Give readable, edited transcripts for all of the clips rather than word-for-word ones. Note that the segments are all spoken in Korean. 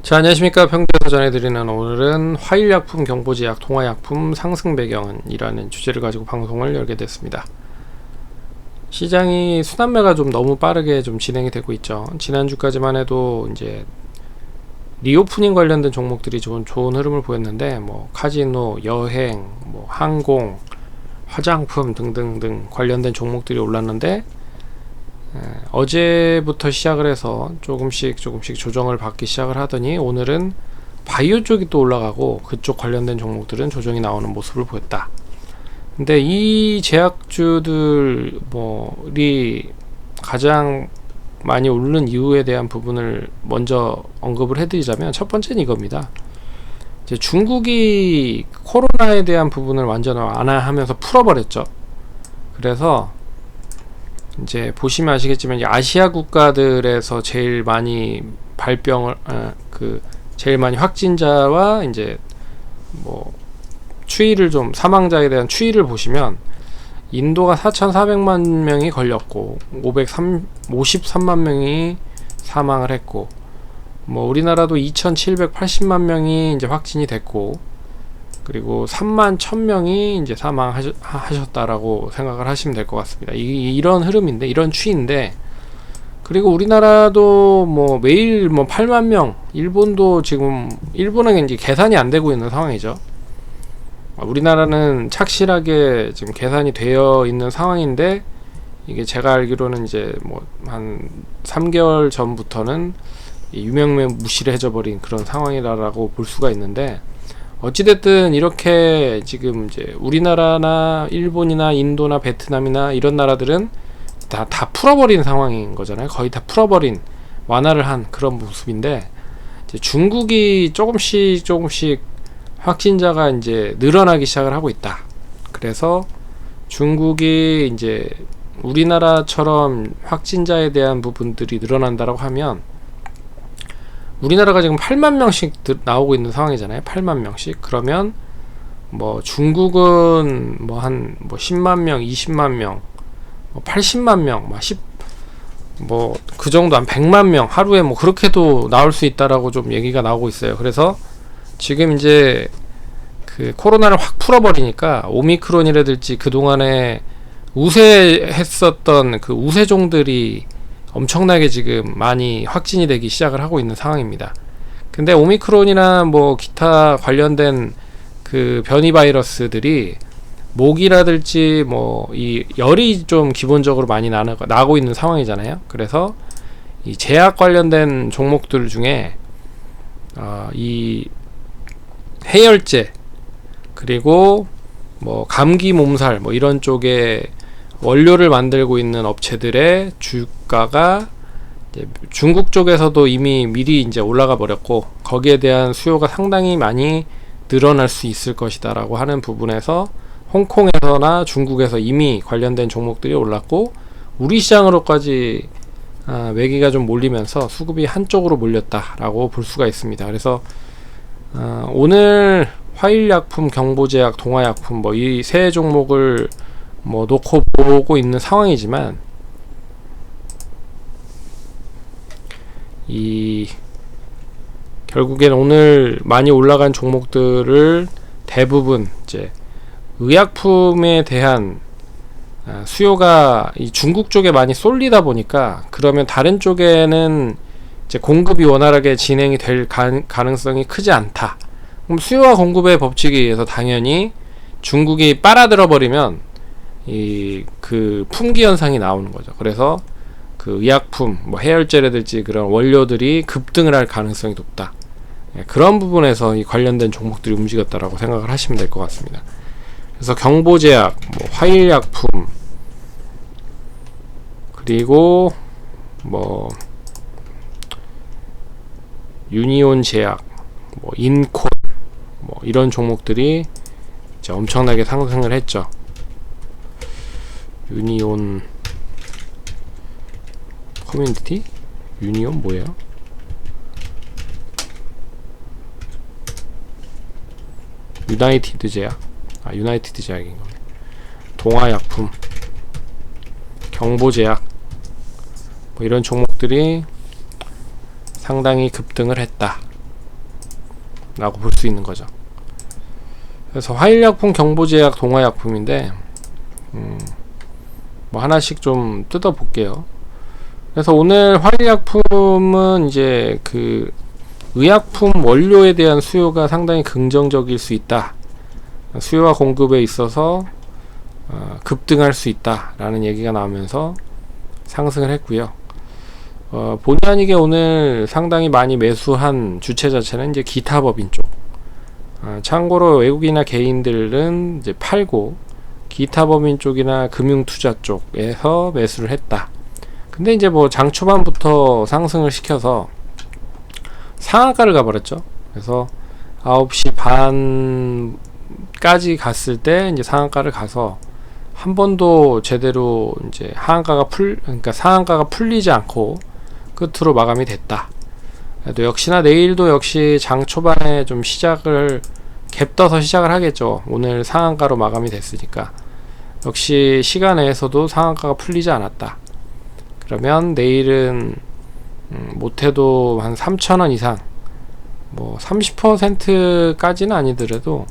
자, 안녕하십니까. 평균에서 전해드리는 오늘은 화일약품, 경보제약, 동화약품 상승 배경은 이라는 주제를 가지고 방송을 열게 됐습니다. 시장이 순환매가 좀 너무 빠르게 좀 진행이 되고 있죠. 지난주까지만 해도 이제 리오프닝 관련된 종목들이 좋은 흐름을 보였는데, 뭐 카지노, 여행, 뭐 항공, 화장품 등등등 관련된 종목들이 올랐는데, 어제부터 시작을 해서 조금씩 조정을 받기 시작을 하더니 오늘은 바이오 쪽이 또 올라가고 그쪽 관련된 종목들은 조정이 나오는 모습을 보였다. 근데 이 제약주들이 가장 많이 오른 이유에 대한 부분을 먼저 언급을 해드리자면, 첫 번째는 이겁니다. 이제 중국이 코로나에 대한 부분을 완전 완화하면서 풀어버렸죠. 그래서 이제 보시면 아시겠지만 아시아 국가들에서 제일 많이 제일 많이 확진자와 이제 뭐 추이를 좀 사망자에 대한 추이를 보시면 인도가 4,400만 명이 걸렸고 553만 명이 사망을 했고, 뭐 우리나라도 2,780만 명이 이제 확진이 됐고, 그리고 3만 1,000명이 이제 사망하셨다라고 생각을 하시면 될 것 같습니다. 이런 흐름인데, 이런 추이인데, 그리고 우리나라도 뭐 매일 뭐 8만 명, 일본도 지금, 일본은 이제 계산이 안 되고 있는 상황이죠. 우리나라는 착실하게 지금 계산이 되어 있는 상황인데, 이게 제가 알기로는 이제 뭐 한 3개월 전부터는 유명매 무시를 해줘버린 그런 상황이라고 볼 수가 있는데, 어찌됐든 이렇게 지금 이제 우리나라나 일본이나 인도나 베트남이나 이런 나라들은 다 풀어버린 상황인 거잖아요. 거의 다 풀어버린, 완화를 한 그런 모습인데, 이제 중국이 조금씩 확진자가 이제 늘어나기 시작을 하고 있다. 그래서 중국이 이제 우리나라처럼 확진자에 대한 부분들이 늘어난다라고 하면, 우리나라가 지금 8만 명씩 나오고 있는 상황이잖아요. 8만 명씩. 그러면 뭐 중국은 뭐 한 10만 명, 20만 명, 뭐 80만 명, 뭐 그 정도, 한 100만 명 하루에 뭐 그렇게도 나올 수 있다라고 좀 얘기가 나오고 있어요. 그래서 지금 이제 그 코로나를 확 풀어버리니까 오미크론이라든지 그동안에 우세했었던 그 우세종들이 엄청나게 지금 많이 확진이 되기 시작을 하고 있는 상황입니다. 근데 오미크론이나 뭐 기타 관련된 그 변이 바이러스들이 모기라든지 뭐 이 열이 좀 기본적으로 많이 나고 있는 상황이잖아요. 그래서 이 제약 관련된 종목들 중에 이 해열제, 그리고 뭐 감기 몸살, 뭐 이런 쪽에 원료를 만들고 있는 업체들의 주가가 이제 중국 쪽에서도 이미 미리 이제 올라가 버렸고, 거기에 대한 수요가 상당히 많이 늘어날 수 있을 것이다 라고 하는 부분에서 홍콩에서나 중국에서 이미 관련된 종목들이 올랐고, 우리 시장으로까지 매기가 좀 몰리면서 수급이 한쪽으로 몰렸다 라고 볼 수가 있습니다. 그래서 오늘 화일약품, 경보제약, 동화약품 뭐 이 세 종목을 뭐 놓고 보고 있는 상황이지만, 결국엔 오늘 많이 올라간 종목들을 대부분 이제 의약품에 대한 수요가 이 중국 쪽에 많이 쏠리다 보니까, 그러면 다른 쪽에는 이제 공급이 원활하게 진행이 될 가능성이 크지 않다. 그럼 수요와 공급의 법칙에 의해서 당연히 중국이 빨아들어 버리면 그 품귀 현상이 나오는 거죠. 그래서 그 의약품, 뭐 해열제라든지 그런 원료들이 급등을 할 가능성이 높다. 그런 부분에서 이 관련된 종목들이 움직였다라고 생각을 하시면 될 것 같습니다. 그래서 경보제약, 뭐 화일약품, 그리고 뭐 유니온 제약, 뭐 인콘, 뭐 이런 종목들이 이제 엄청나게 상승을 했죠. 유니온 커뮤니티? 유니온 뭐예요? 유나이티드 제약? 유나이티드 제약인 거네. 동화약품, 경보제약, 뭐 이런 종목들이 상당히 급등을 했다. 라고 볼 수 있는 거죠. 그래서 화일약품, 경보제약, 동화약품인데 뭐 하나씩 좀 뜯어 볼게요. 그래서 오늘 화일약품은 이제 그 의약품 원료에 대한 수요가 상당히 긍정적일 수 있다, 수요와 공급에 있어서 급등할 수 있다 라는 얘기가 나오면서 상승을 했고요. 본의 아니게 오늘 상당히 많이 매수한 주체 자체는 이제 기타 법인 쪽. 참고로 외국인이나 개인들은 이제 팔고 기타 법인 쪽이나 금융 투자 쪽에서 매수를 했다. 근데 이제 뭐 장 초반부터 상승을 시켜서 상한가를 가버렸죠. 그래서 9시 반까지 갔을 때 이제 상한가를 가서 한 번도 제대로 이제 그러니까 상한가가 풀리지 않고 끝으로 마감이 됐다. 그래도 역시나 내일도 역시 장 초반에 좀 시작을 갭 떠서 시작을 하겠죠. 오늘 상한가로 마감이 됐으니까 역시 시간 내에서도 상한가가 풀리지 않았다. 그러면 내일은 못해도 한 3,000원 이상, 뭐 30%까지는 아니더라도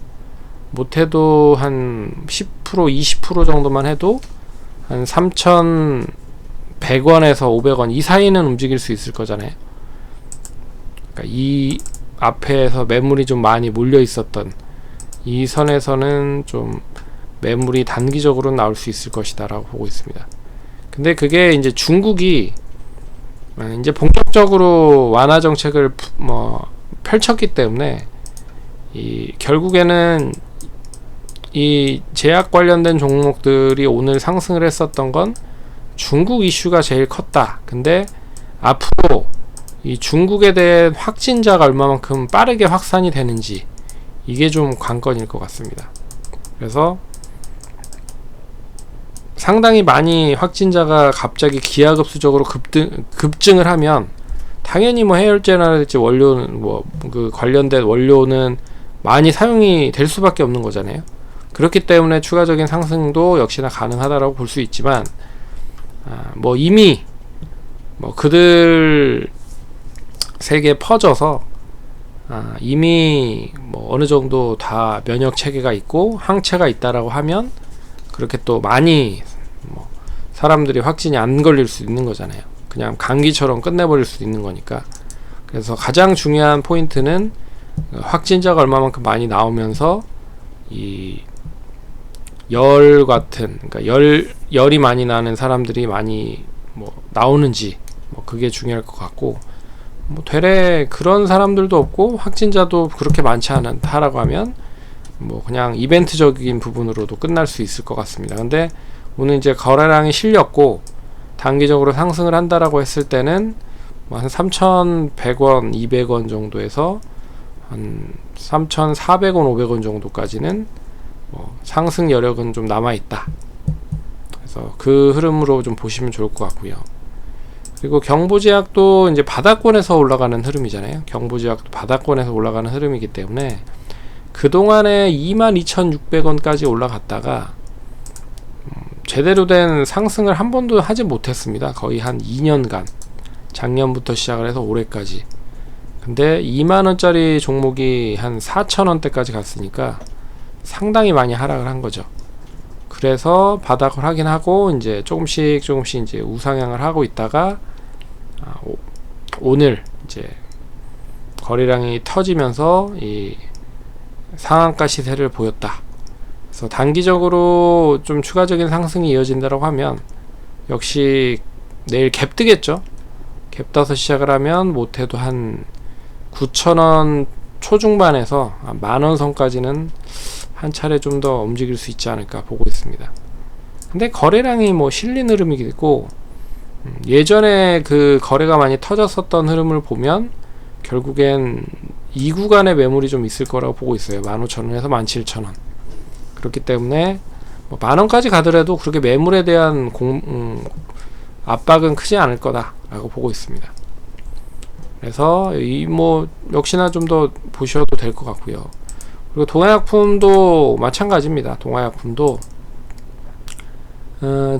못해도 한 10% 20% 정도만 해도 한 3,100원에서 500원 이 사이는 움직일 수 있을 거잖아요. 그러니까 이 앞에서 매물이 좀 많이 몰려 있었던 이 선에서는 좀 매물이 단기적으로 나올 수 있을 것이다 라고 보고 있습니다. 근데 그게 이제 중국이 이제 본격적으로 완화 정책을 펼쳤기 때문에 결국에는 이 제약 관련된 종목들이 오늘 상승을 했었던 건 중국 이슈가 제일 컸다. 근데 앞으로 이 중국에 대한 확진자가 얼마만큼 빠르게 확산이 되는지 이게 좀 관건일 것 같습니다. 그래서 상당히 많이 확진자가 갑자기 기하급수적으로 급증을 하면 당연히 뭐 해열제라든지 원료는 그 관련된 원료는 많이 사용이 될 수밖에 없는 거잖아요. 그렇기 때문에 추가적인 상승도 역시나 가능하다라고 볼 수 있지만 뭐 이미 그들 세계에 퍼져서 이미 뭐 어느 정도 다 면역 체계가 있고 항체가 있다라고 하면 그렇게 또 많이 사람들이 확진이 안 걸릴 수 있는 거잖아요. 그냥 감기처럼 끝내버릴 수 있는 거니까. 그래서 가장 중요한 포인트는 확진자가 얼마만큼 많이 나오면서 이 열 같은, 그러니까 열이 많이 나는 사람들이 많이 나오는지 그게 중요할 것 같고, 되레 그런 사람들도 없고 확진자도 그렇게 많지 않다라고 하면 그냥 이벤트적인 부분으로도 끝날 수 있을 것 같습니다. 근데 오늘 이제 거래량이 실렸고 단기적으로 상승을 한다라고 했을 때는 한 3,100원, 200원 정도에서 한 3,400원, 500원 정도까지는 상승 여력은 좀 남아있다. 그래서 그 흐름으로 좀 보시면 좋을 것 같고요. 그리고 경보제약도 이제 바닥권에서 올라가는 흐름이잖아요. 경보제약도 바닥권에서 올라가는 흐름이기 때문에 그동안에 22,600원까지 올라갔다가 제대로 된 상승을 한 번도 하지 못했습니다. 거의 한 2년간, 작년부터 시작을 해서 올해까지. 근데 2만원짜리 종목이 한 4,000원대까지 갔으니까 상당히 많이 하락을 한 거죠. 그래서 바닥을 하긴 하고 이제 조금씩 이제 우상향을 하고 있다가 오늘 이제 거래량이 터지면서 이 상한가 시세를 보였다. 그래서 단기적으로 좀 추가적인 상승이 이어진다고 하면 역시 내일 갭 뜨겠죠. 갭 떠서 시작을 하면 못해도 한 9,000원 초중반에서 만원 선까지는 한 차례 좀 더 움직일 수 있지 않을까 보고 있습니다. 근데 거래량이 실린 흐름이고 예전에 그 거래가 많이 터졌었던 흐름을 보면 결국엔 이 구간의 매물이 좀 있을 거라고 보고 있어요. 15,000원에서 17,000원. 그렇기 때문에 만원까지 가더라도 그렇게 매물에 대한 압박은 크지 않을 거다라고 보고 있습니다. 그래서 역시나 좀 더 보셔도 될 것 같고요. 그리고 동화약품도 마찬가지입니다. 동화약품도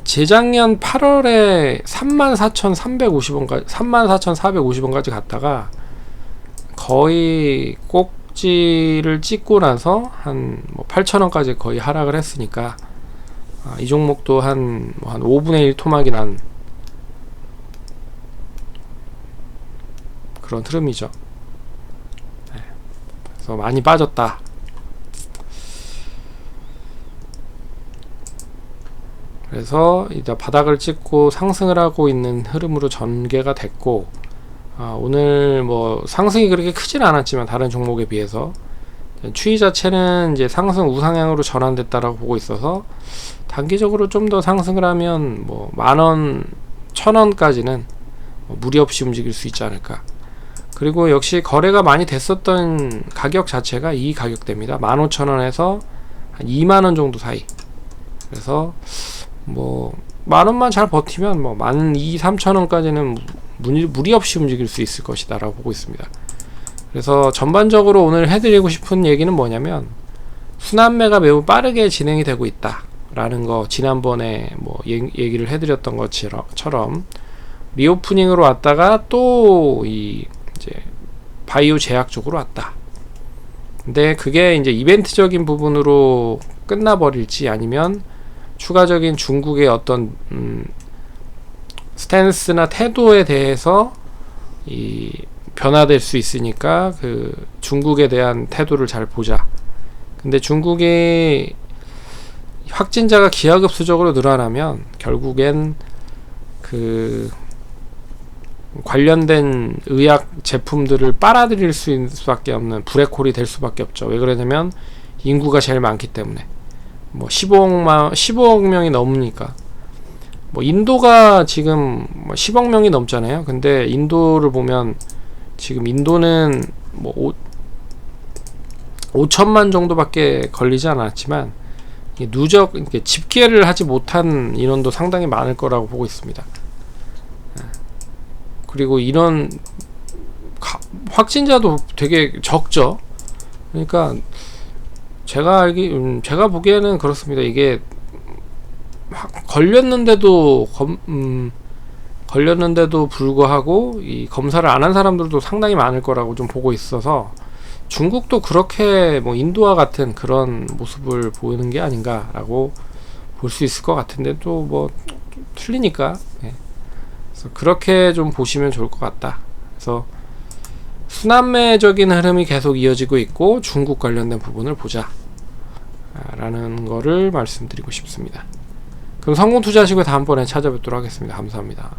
재작년 8월에 34,350원까지 34,450원까지 갔다가 거의 꼭 꼭지를 찍고 나서 한 8,000원까지 거의 하락을 했으니까 이 종목도 한 5분의 1 토막이 난 그런 흐름이죠. 네. 그래서 많이 빠졌다. 그래서 이제 바닥을 찍고 상승을 하고 있는 흐름으로 전개가 됐고, 오늘 뭐 상승이 그렇게 크진 않았지만 다른 종목에 비해서 추이 자체는 이제 상승 우상향으로 전환됐다라고 보고 있어서 단기적으로 좀 더 상승을 하면 뭐 10,000원, 1,000원까지는 무리 없이 움직일 수 있지 않을까. 그리고 역시 거래가 많이 됐었던 가격 자체가 이 가격대입니다. 15,000원에서 한 20,000원 정도 사이. 그래서 뭐 10,000원만 잘 버티면 뭐 12,000, 3,000원까지는 무리 없이 움직일 수 있을 것이다 라고 보고 있습니다. 그래서 전반적으로 오늘 해드리고 싶은 얘기는 뭐냐면, 순환매가 매우 빠르게 진행이 되고 있다 라는 거, 지난번에 뭐 얘기를 해드렸던 것처럼 리오프닝으로 왔다가 또 이제 바이오 제약 쪽으로 왔다. 근데 그게 이제 이벤트적인 부분으로 끝나버릴지, 아니면 추가적인 중국의 어떤 스탠스나 태도에 대해서 변화될 수 있으니까 그 중국에 대한 태도를 잘 보자. 근데 중국의 확진자가 기하급수적으로 늘어나면 결국엔 그 관련된 의약 제품들을 빨아들일 수밖에 없는 블랙홀이 될 수밖에 없죠. 왜 그러냐면 인구가 제일 많기 때문에. 뭐 15억 명이 넘으니까. 뭐 인도가 지금 10억 명이 넘잖아요. 근데 인도를 보면 지금 인도는 뭐 5천만 정도밖에 걸리지 않았지만 누적 이렇게 집계를 하지 못한 인원도 상당히 많을 거라고 보고 있습니다. 그리고 이런 확진자도 되게 적죠. 그러니까 제가 보기에는 그렇습니다. 이게 걸렸는데도 불구하고 이 검사를 안 한 사람들도 상당히 많을 거라고 좀 보고 있어서, 중국도 그렇게 뭐 인도와 같은 그런 모습을 보이는 게 아닌가라고 볼 수 있을 것 같은데, 또 뭐 틀리니까. 예. 그래서 그렇게 좀 보시면 좋을 것 같다. 그래서 순환매적인 흐름이 계속 이어지고 있고 중국 관련된 부분을 보자 라는 거를 말씀드리고 싶습니다. 그럼 성공 투자하시고 다음번에 찾아뵙도록 하겠습니다. 감사합니다.